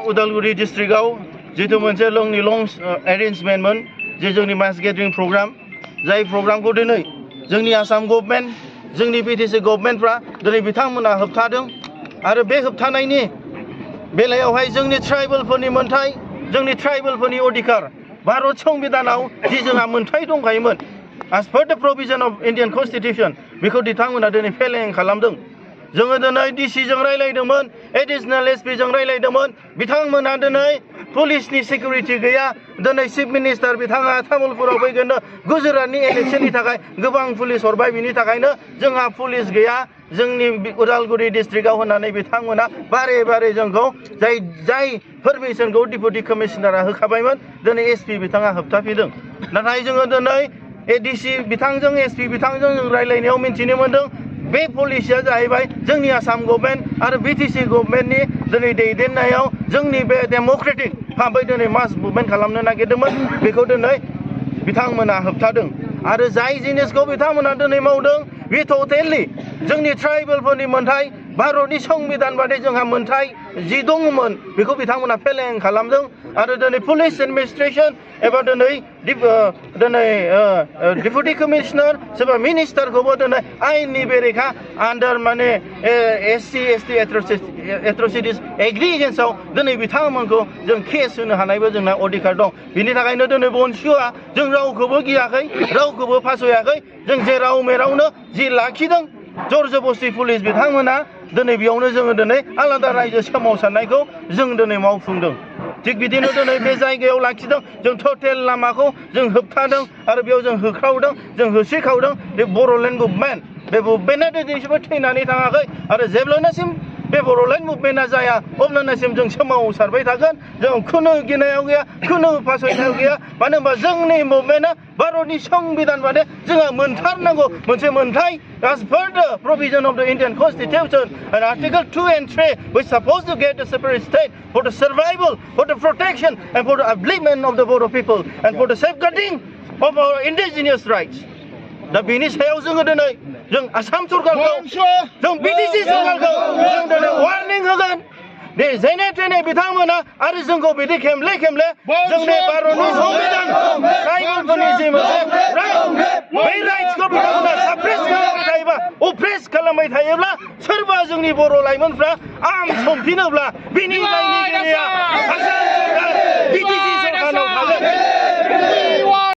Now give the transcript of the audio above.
उदालगुरि डिस्ट्रिक्टआव जितु मोनसे लंनि लं एरेन्जमेन्टमोन जे जोंनि मास गेदारिं प्रग्राम जाय प्रग्रामखौ दिनै जोंनि आसाम गभर्नमेन्ट जोंनि बिटिसि गभर्नमेन्टफ्रा दिनै बिथांमोना होबथादों आरो बे होबथानायनि बेलायावहाय जोंनि ट्राइबेलफोरनि मोनथाय जोंनि ट्राइबेलफोरनि अधिकार भारत संबिधानाव जि जोंहा मोनथाय दंखायोमोन as per the provision of Indian Constitution बेखौ बिथांमोना दिनै फेलें खालामदों जोङो दिनै डिसि जों रायलायदोंमोन एडिशनेल एसपि जों रायलायदोंमन बिथांमोना दिनै पुलिसनि सिकिउरिटि गैया दिनै चिफ मिनिस्टार बिथाङा तामुलपुराव फैगोन गुजरातनि इलेक्शननि थाखाय गोबां पुलिस हरबाय बिनि थाखायनो जोंहा पुलिस गैया जोंनि उदालगुरि डिस्ट्रिक्टआव होननानै बिथांमोना बारे बारे जोंखौ जाय परमिशनखौ डिपुटि कमिशनारा होखाबायमोन दिनै एसपि बिथाङा होबथाफिनदों नाथाय जोङो दिनै एडिसि बिथांजों एसपि बिथांजों जों रायलायनायाव मिन्थिनो मोनदों बे पलिसिया जाहैबाय जोंनि आसाम गभर्नमेन्ट आरो बिटिसि गभर्नमेन्टनि दिनै दैदेननायाव जोंनि बे डेम'क्रेटिक भाबै दिनै मास मुभमेन्ट खालामनो नागिरदोंमोन बेखौ दिनै बिथांमोना होबथादों आरो जाय जिनिसखौ बिथांमोना दिनै मावदों बे टटेलि जोंनि ट्राइबेलफोरनि मोनथाय भारतनि संबिधान बादि जोंहा मोनथाय जि दङमोन बेखौ बिथांमोना फेलें खालामदों आरो दिनै पुलिस एडमिनिस्ट्रेसन एबा दिनै डिपुटि कमिशनार सोरबा मिनिस्टारखौबो दिनै आयेननि बेरेखा आन्डार माने एससि एसटि एट्रसिटिस एक्ट एगेन्स्टआव दिनै बिथांमोनखौ जों केस होनो हानायबो जोंना अधिकार दं बिनि थाखायनो दिनै BoNSUआ जों रावखौबो गियाखै रावखौबो फासयाखै जों जेराव मेरावनो जि लाखिदों जर जबस्ति पुलिस बिथांमोना दिनै बेयावनो जोङो दिनै आलादा रायजो सोमावसारनायखौ जों दिनै मावफुंदों थिग बिदिनो दिनै बे जायगायाव लाखिदों जों टटेल लामाखौ जों होबथादों आरो बेयाव जों होख्रावदों जों होसिख्रावदों बे बर'लेण्ड मुभमेन्ट बे मुभमेन्टआ दिनैसिमबो थैनानै थाङाखै आरो जेब्लानोसिम बे बर'लेण्ड मुभमेन्टआ जाया अब्लानोसिम जों सोमावसारबाय थागोन जों खुनु गिनायाव गैया खुनु फासयनायाव गैया मानो होनबा जोंनि मुभमेन्टआ भारतनि संबिधान बादि जोंहा मोनथारनांगौ मोनसे मोनथाय as per the provision of the Indian Constitution and Article 2 and 3 we're supposed to get a separate state for the survival for the protection and for the upliftment of the Bodo people and for the safeguarding of our indigenous rights दा बेनि सायाव जोङो दिनै जों आसाम सरकारखौ जों BTC सरकारखौ जों दिनै warning होगोन दे जेने थेने बिथांमोना आरो जोंखौ बिदि खेमले खेमले जोंनि भारतनि संबिधान ट्राइबेलफोरनि जि मोनसे बै राइट्सखौ बिथांमोना साप्रेस खालामबाय थायोबा अप्रेस खालामबाय थायोब्ला सोरबा जोंनि बर' लाइमोनफ्रा आर्म हमफिनोब्ला बिनि दायनिगिरिया आसाम सरकार बिटिसि